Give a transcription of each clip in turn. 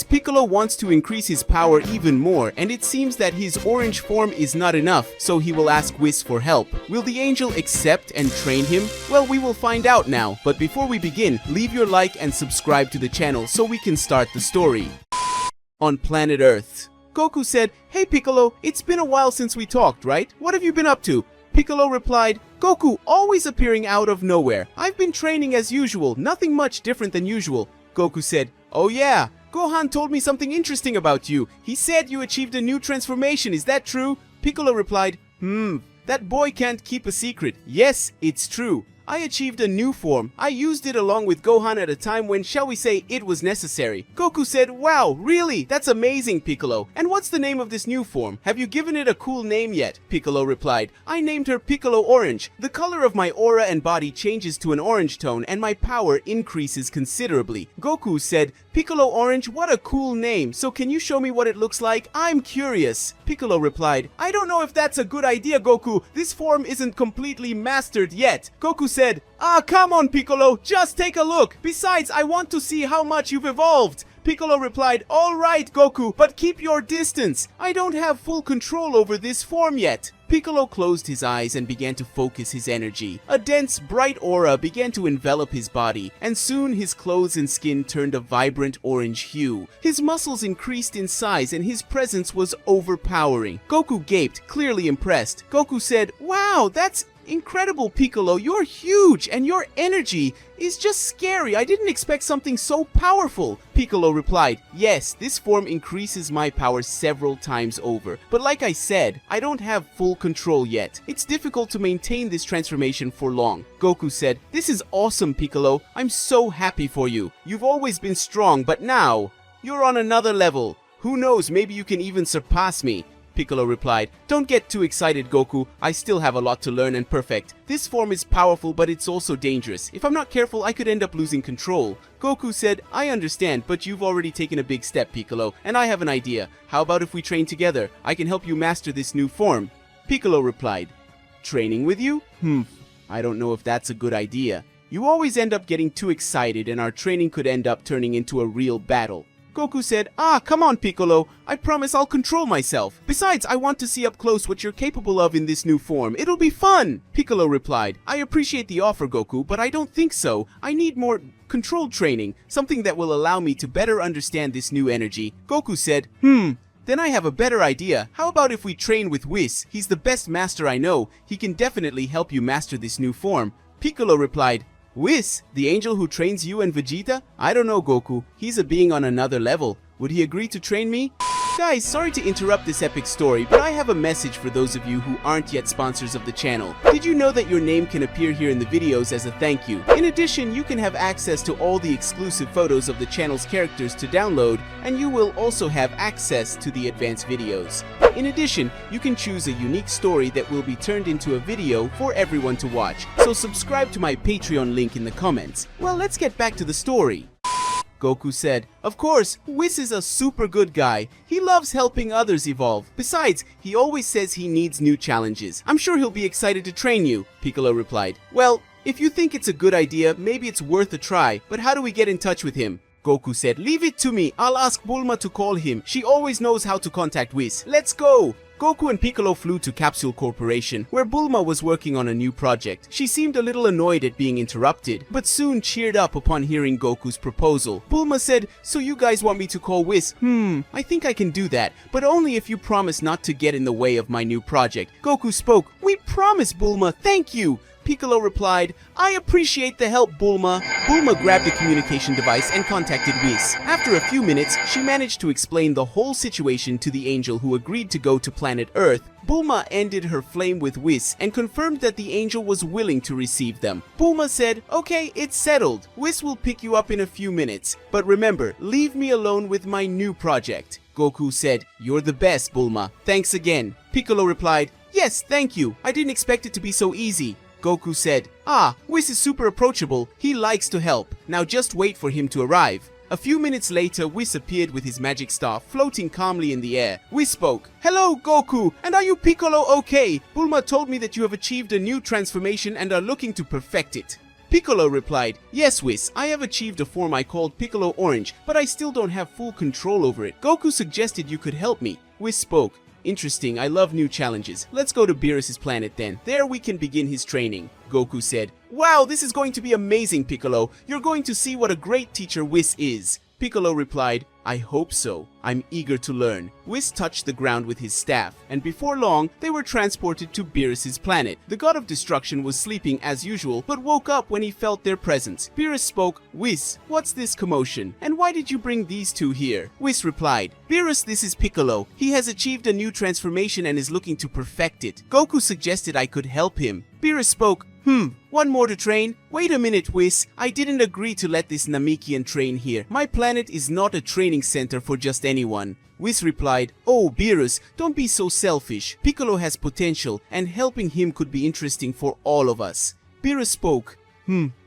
Piccolo wants to increase his power even more, and it seems that his orange form is not enough, so he will ask Whis for help. Will the angel accept and train him? Well, we will find out now, but before we begin, leave your like and subscribe to the channel so we can start the story. On planet Earth. Goku said, "Hey Piccolo, it's been a while since we talked, right? What have you been up to?" Piccolo replied, "Goku, always appearing out of nowhere. I've been training as usual, nothing much different than usual." Goku said, "Oh yeah, Gohan told me something interesting about you. He said you achieved a new transformation, is that true?" Piccolo replied, That boy can't keep a secret. Yes, it's true. I achieved a new form. I used it along with Gohan at a time when, shall we say, it was necessary." Goku said, "Wow, really? That's amazing, Piccolo. And what's the name of this new form? Have you given it a cool name yet?" Piccolo replied, "I named her Piccolo Orange. The color of my aura and body changes to an orange tone and my power increases considerably." Goku said, "Piccolo Orange, what a cool name. So can you show me what it looks like? I'm curious." Piccolo replied, "I don't know if that's a good idea, Goku. This form isn't completely mastered yet." Goku said, "Come on, Piccolo, just take a look. Besides, I want to see how much you've evolved." Piccolo replied, "All right, Goku, but keep your distance. I don't have full control over this form yet." Piccolo closed his eyes and began to focus his energy. A dense, bright aura began to envelop his body, and soon his clothes and skin turned a vibrant orange hue. His muscles increased in size and his presence was overpowering. Goku gaped, clearly impressed. Goku said, "Wow, that's incredible, Piccolo. You're huge and your energy is just scary. I didn't expect something so powerful." Piccolo replied, "Yes, this form increases my power several times over. But like I said, I don't have full control yet. It's difficult to maintain this transformation for long." Goku said, "This is awesome, Piccolo. I'm so happy for you. You've always been strong, but now you're on another level. Who knows, maybe you can even surpass me." Piccolo replied, "Don't get too excited, Goku. I still have a lot to learn and perfect. This form is powerful, but it's also dangerous. If I'm not careful, I could end up losing control." Goku said, "I understand, but you've already taken a big step, Piccolo, and I have an idea. How about if we train together? I can help you master this new form." Piccolo replied, "Training with you? I don't know if that's a good idea. You always end up getting too excited and our training could end up turning into a real battle." Goku said, "Come on, Piccolo. I promise I'll control myself. Besides, I want to see up close what you're capable of in this new form. It'll be fun." Piccolo replied, "I appreciate the offer, Goku, but I don't think so. I need more controlled training, something that will allow me to better understand this new energy." Goku said, Then I have a better idea. How about if we train with Whis? He's the best master I know. He can definitely help you master this new form." Piccolo replied, "Whis, the angel who trains you and Vegeta? I don't know, Goku. He's a being on another level. Would he agree to train me?" Guys, sorry to interrupt this epic story, but I have a message for those of you who aren't yet sponsors of the channel. Did you know that your name can appear here in the videos as a thank you? In addition, you can have access to all the exclusive photos of the channel's characters to download, and you will also have access to the advanced videos. In addition, you can choose a unique story that will be turned into a video for everyone to watch. So subscribe to my Patreon link in the comments. Well, let's get back to the story. Goku said, "Of course, Whis is a super good guy. He loves helping others evolve. Besides, he always says he needs new challenges. I'm sure he'll be excited to train you." Piccolo replied, "Well, if you think it's a good idea, maybe it's worth a try, but how do we get in touch with him?" Goku said, "Leave it to me. I'll ask Bulma to call him. She always knows how to contact Whis. Let's go." Goku and Piccolo flew to Capsule Corporation, where Bulma was working on a new project. She seemed a little annoyed at being interrupted, but soon cheered up upon hearing Goku's proposal. Bulma said, "So you guys want me to call Whis? I think I can do that, but only if you promise not to get in the way of my new project." Goku spoke, "We promise, Bulma, thank you." Piccolo replied, "I appreciate the help, Bulma." Bulma grabbed the communication device and contacted Whis. After a few minutes, she managed to explain the whole situation to the angel who agreed to go to planet Earth. Bulma ended her flame with Whis and confirmed that the angel was willing to receive them. Bulma said, "Okay, it's settled. Whis will pick you up in a few minutes. But remember, leave me alone with my new project." Goku said, "You're the best, Bulma. Thanks again." Piccolo replied, "Yes, thank you. I didn't expect it to be so easy." Goku said, "Whis is super approachable. He likes to help. Now just wait for him to arrive." A few minutes later, Whis appeared with his magic staff, floating calmly in the air. Whis spoke, "Hello, Goku, and are you Piccolo okay? Bulma told me that you have achieved a new transformation and are looking to perfect it." Piccolo replied, "Yes, Whis, I have achieved a form I called Piccolo Orange, but I still don't have full control over it. Goku suggested you could help me." Whis spoke, "Interesting, I love new challenges. Let's go to Beerus' planet then. There we can begin his training." Goku said, "Wow, this is going to be amazing, Piccolo. You're going to see what a great teacher Whis is." Piccolo replied, "I hope so. I'm eager to learn." Whis touched the ground with his staff, and before long, they were transported to Beerus' planet. The god of destruction was sleeping as usual, but woke up when he felt their presence. Beerus spoke, "Whis, what's this commotion? And why did you bring these two here?" Whis replied, "Beerus, this is Piccolo. He has achieved a new transformation and is looking to perfect it. Goku suggested I could help him." Beerus spoke, "One more to train? Wait a minute, Whis. I didn't agree to let this Namekian train here. My planet is not a training center for just anyone." Whis replied, "Oh, Beerus, don't be so selfish. Piccolo has potential, and helping him could be interesting for all of us." Beerus spoke,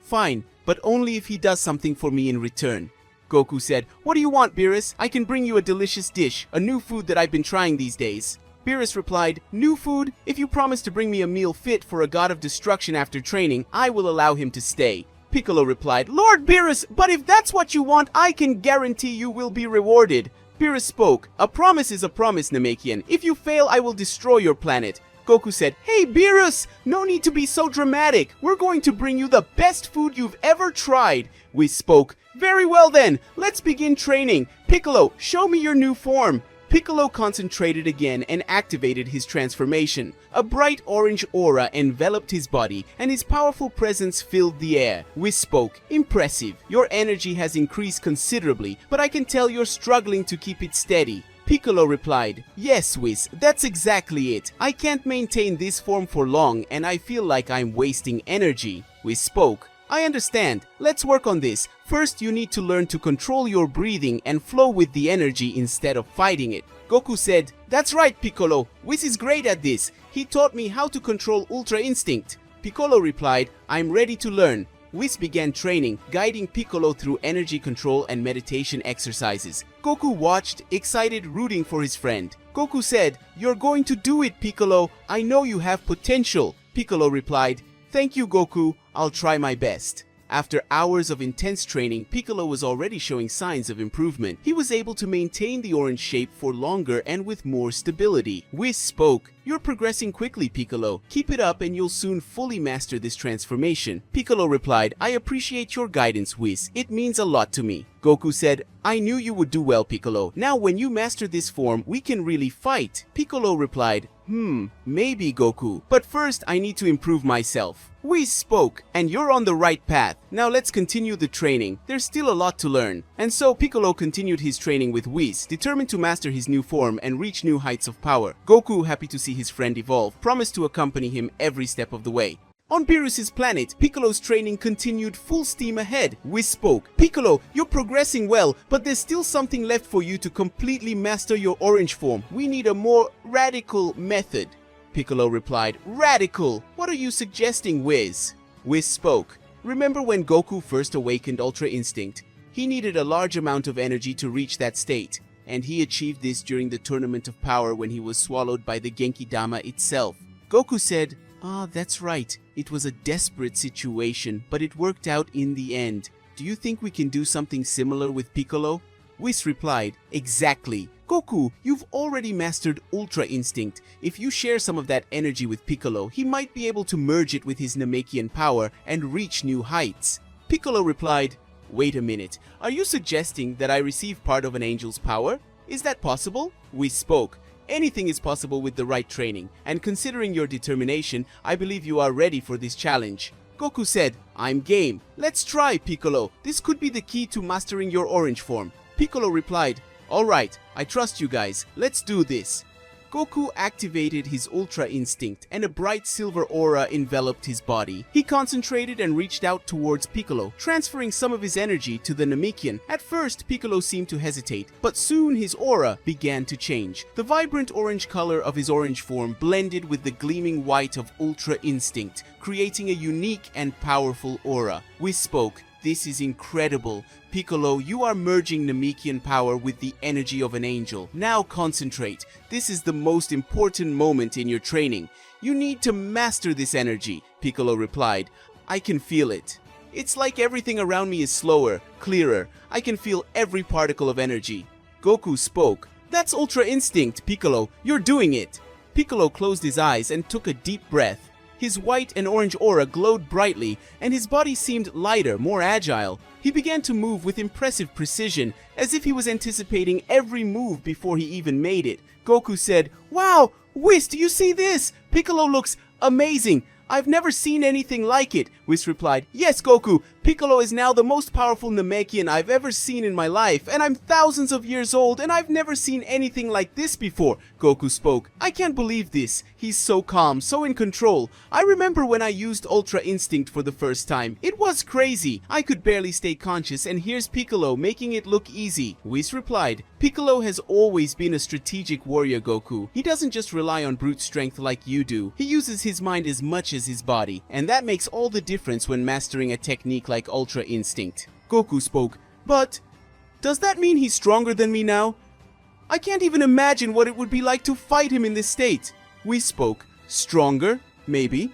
"Fine, but only if he does something for me in return." Goku said, "What do you want, Beerus? I can bring you a delicious dish, a new food that I've been trying these days." Beerus replied, "New food? If you promise to bring me a meal fit for a god of destruction after training, I will allow him to stay." Piccolo replied, "Lord Beerus, but if that's what you want, I can guarantee you will be rewarded." Beerus spoke, "A promise is a promise, Namekian. If you fail, I will destroy your planet." Goku said, "Hey Beerus, no need to be so dramatic. We're going to bring you the best food you've ever tried." We spoke, "Very well then, let's begin training. Piccolo, show me your new form." Piccolo concentrated again and activated his transformation. A bright orange aura enveloped his body, and his powerful presence filled the air. Whis spoke, "Impressive. Your energy has increased considerably, but I can tell you're struggling to keep it steady." Piccolo replied, "Yes, Whis, that's exactly it. I can't maintain this form for long, and I feel like I'm wasting energy." Whis spoke, "I understand. Let's work on this. First, you need to learn to control your breathing and flow with the energy instead of fighting it." Goku said, "That's right, Piccolo. Whis is great at this. He taught me how to control Ultra Instinct." Piccolo replied, "I'm ready to learn." Whis began training, guiding Piccolo through energy control and meditation exercises. Goku watched, excited, rooting for his friend. Goku said, "You're going to do it, Piccolo. I know you have potential." Piccolo replied, "Thank you, Goku. I'll try my best." After hours of intense training, Piccolo was already showing signs of improvement. He was able to maintain the orange shape for longer and with more stability. Whis spoke, "You're progressing quickly, Piccolo. Keep it up and you'll soon fully master this transformation." Piccolo replied, "I appreciate your guidance, Whis. It means a lot to me." Goku said, "I knew you would do well, Piccolo. Now when you master this form, we can really fight." Piccolo replied, Maybe, Goku. But first, I need to improve myself." Whis spoke, "And you're on the right path. Now let's continue the training. There's still a lot to learn." And so Piccolo continued his training with Whis, determined to master his new form and reach new heights of power. Goku, happy to see his friend evolve, promised to accompany him every step of the way. On Beerus' planet, Piccolo's training continued full steam ahead. Whis spoke, "Piccolo, you're progressing well, but there's still something left for you to completely master your orange form. We need a more radical method." Piccolo replied, "Radical? What are you suggesting, Whis?" Whis spoke, "Remember when Goku first awakened Ultra Instinct? He needed a large amount of energy to reach that state, and he achieved this during the Tournament of Power when he was swallowed by the Genki Dama itself." Goku said, That's right. It was a desperate situation, but it worked out in the end. Do you think we can do something similar with Piccolo?" Whis replied, "Exactly. Goku, you've already mastered Ultra Instinct. If you share some of that energy with Piccolo, he might be able to merge it with his Namekian power and reach new heights." Piccolo replied, "Wait a minute. Are you suggesting that I receive part of an angel's power? Is that possible?" Whis spoke, "Anything is possible with the right training, and considering your determination, I believe you are ready for this challenge." Goku said, "I'm game. Let's try, Piccolo. This could be the key to mastering your orange form." Piccolo replied, "Alright, I trust you guys. Let's do this." Goku activated his Ultra Instinct, and a bright silver aura enveloped his body. He concentrated and reached out towards Piccolo, transferring some of his energy to the Namekian. At first, Piccolo seemed to hesitate, but soon his aura began to change. The vibrant orange color of his orange form blended with the gleaming white of Ultra Instinct, creating a unique and powerful aura. Whis spoke, "This is incredible. Piccolo, you are merging Namekian power with the energy of an angel. Now concentrate. This is the most important moment in your training. You need to master this energy." Piccolo replied, "I can feel it." It's like everything around me is slower, clearer. I can feel every particle of energy. Goku spoke. That's Ultra Instinct, Piccolo. You're doing it. Piccolo closed his eyes and took a deep breath. His white and orange aura glowed brightly, and his body seemed lighter, more agile. He began to move with impressive precision, as if he was anticipating every move before he even made it. Goku said, "Wow, Whis, do you see this? Piccolo looks amazing. I've never seen anything like it." Whis replied, "Yes, Goku, Piccolo is now the most powerful Namekian I've ever seen in my life, and I'm thousands of years old, and I've never seen anything like this before." Goku spoke, "I can't believe this. He's so calm, so in control. I remember when I used Ultra Instinct for the first time. It was crazy. I could barely stay conscious, and here's Piccolo making it look easy." Whis replied, "Piccolo has always been a strategic warrior, Goku. He doesn't just rely on brute strength like you do. He uses his mind as much as his body, and that makes all the difference when mastering a technique like Ultra Instinct." Goku spoke, "But does that mean he's stronger than me now? I can't even imagine what it would be like to fight him in this state." We spoke, "Stronger? Maybe.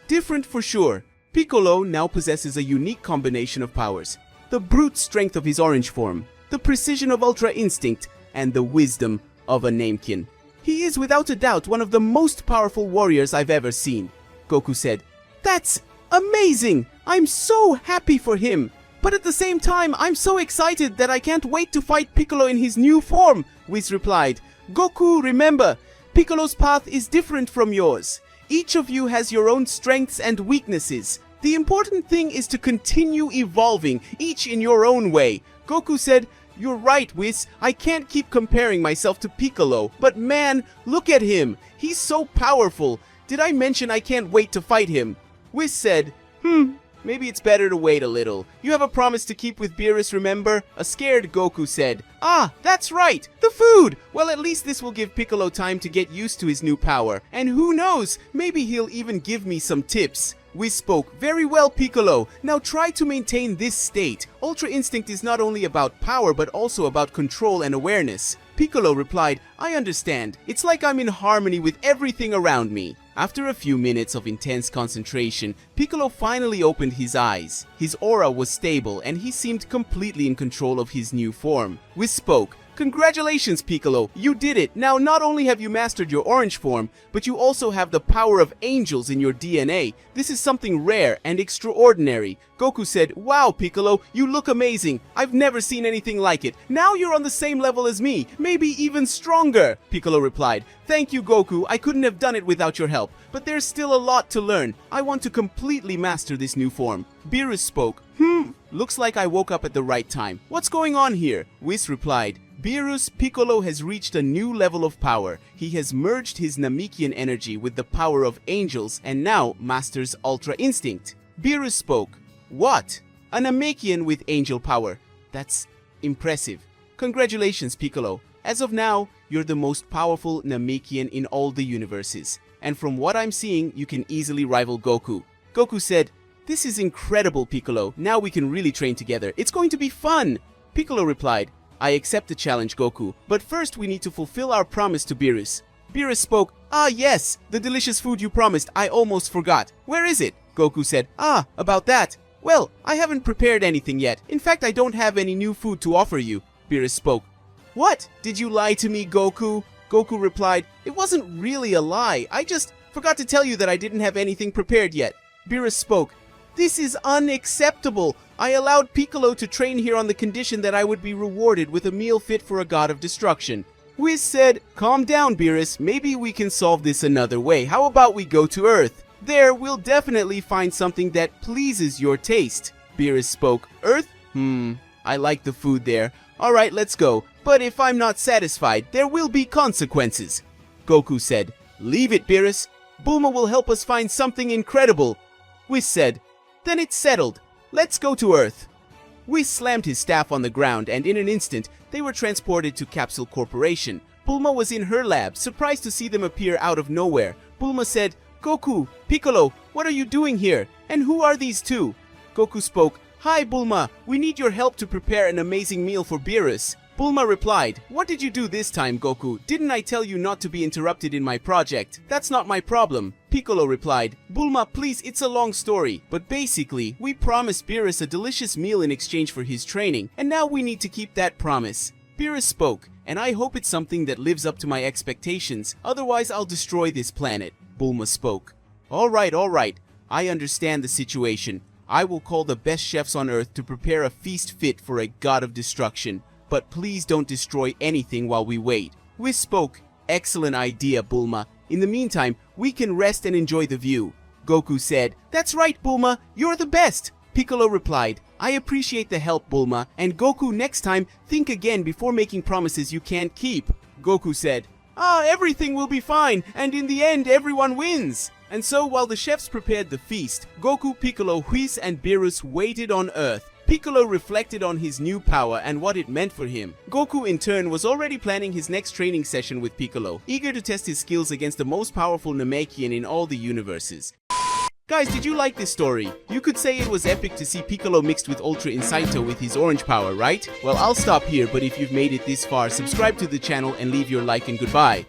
Different for sure. Piccolo now possesses a unique combination of powers. The brute strength of his orange form, the precision of Ultra Instinct, and the wisdom of a Namekian. He is without a doubt one of the most powerful warriors I've ever seen." Goku said, "That's amazing! I'm so happy for him. But at the same time, I'm so excited that I can't wait to fight Piccolo in his new form." Whis replied, "Goku, remember, Piccolo's path is different from yours. Each of you has your own strengths and weaknesses. The important thing is to continue evolving, each in your own way." Goku said, "You're right, Whis. I can't keep comparing myself to Piccolo. But man, look at him. He's so powerful. Did I mention I can't wait to fight him?" Whis said, Maybe it's better to wait a little. You have a promise to keep with Beerus, remember?" A scared Goku said, "Ah, that's right! The food! Well, at least this will give Piccolo time to get used to his new power. And who knows, maybe he'll even give me some tips." Whis spoke, "Very well, Piccolo. Now try to maintain this state. Ultra Instinct is not only about power, but also about control and awareness." Piccolo replied, "I understand. It's like I'm in harmony with everything around me." After a few minutes of intense concentration, Piccolo finally opened his eyes. His aura was stable, and he seemed completely in control of his new form. Whis spoke, "Congratulations, Piccolo! You did it! Now not only have you mastered your orange form, but you also have the power of angels in your DNA. This is something rare and extraordinary." Goku said, "Wow, Piccolo, you look amazing. I've never seen anything like it. Now you're on the same level as me, maybe even stronger." Piccolo replied, "Thank you, Goku. I couldn't have done it without your help, but there's still a lot to learn. I want to completely master this new form." Beerus spoke, Looks like I woke up at the right time. What's going on here?" Whis replied, "Beerus, Piccolo has reached a new level of power. He has merged his Namekian energy with the power of angels and now masters Ultra Instinct." Beerus spoke, "What? A Namekian with angel power? That's impressive. Congratulations, Piccolo. As of now, you're the most powerful Namekian in all the universes. And from what I'm seeing, you can easily rival Goku." Goku said, "This is incredible, Piccolo. Now we can really train together. It's going to be fun." Piccolo replied, "I accept the challenge, Goku, but first we need to fulfill our promise to Beerus." Beerus spoke, "Ah, yes, the delicious food you promised. I almost forgot. Where is it?" Goku said, "Ah, about that. Well, I haven't prepared anything yet. In fact, I don't have any new food to offer you." Beerus spoke, "What? Did you lie to me, Goku?" Goku replied, "It wasn't really a lie. I just forgot to tell you that I didn't have anything prepared yet." Beerus spoke, "This is unacceptable. I allowed Piccolo to train here on the condition that I would be rewarded with a meal fit for a god of destruction." Whis said, "Calm down, Beerus. Maybe we can solve this another way. How about we go to Earth? There, we'll definitely find something that pleases your taste." Beerus spoke, "Earth? I like the food there. Alright, let's go. But if I'm not satisfied, there will be consequences." Goku said, "Leave it, Beerus. Bulma will help us find something incredible." Whis said, "Then it's settled. Let's go to Earth." Whis slammed his staff on the ground, and in an instant, they were transported to Capsule Corporation. Bulma was in her lab, surprised to see them appear out of nowhere. Bulma said, "Goku, Piccolo, what are you doing here? And who are these two?" Goku spoke, "Hi, Bulma. We need your help to prepare an amazing meal for Beerus." Bulma replied, "What did you do this time, Goku? Didn't I tell you not to be interrupted in my project? That's not my problem." Piccolo replied, "Bulma, please, it's a long story. But basically, we promised Beerus a delicious meal in exchange for his training, and now we need to keep that promise." Beerus spoke, "And I hope it's something that lives up to my expectations, otherwise I'll destroy this planet." Bulma spoke, all right, I understand the situation. I will call the best chefs on Earth to prepare a feast fit for a god of destruction. But please don't destroy anything while we wait." Whis spoke, "Excellent idea, Bulma. In the meantime, we can rest and enjoy the view." Goku said, "That's right, Bulma, you're the best." Piccolo replied, "I appreciate the help, Bulma, and Goku, next time, think again before making promises you can't keep." Goku said, "Everything will be fine, and in the end everyone wins." And so while the chefs prepared the feast, Goku, Piccolo, Whis, and Beerus waited on Earth. Piccolo reflected on his new power and what it meant for him. Goku in turn was already planning his next training session with Piccolo, eager to test his skills against the most powerful Namekian in all the universes. Guys, did you like this story? You could say it was epic to see Piccolo mixed with Ultra Instinto with his orange power, right? Well, I'll stop here, but if you've made it this far, subscribe to the channel and leave your like and goodbye.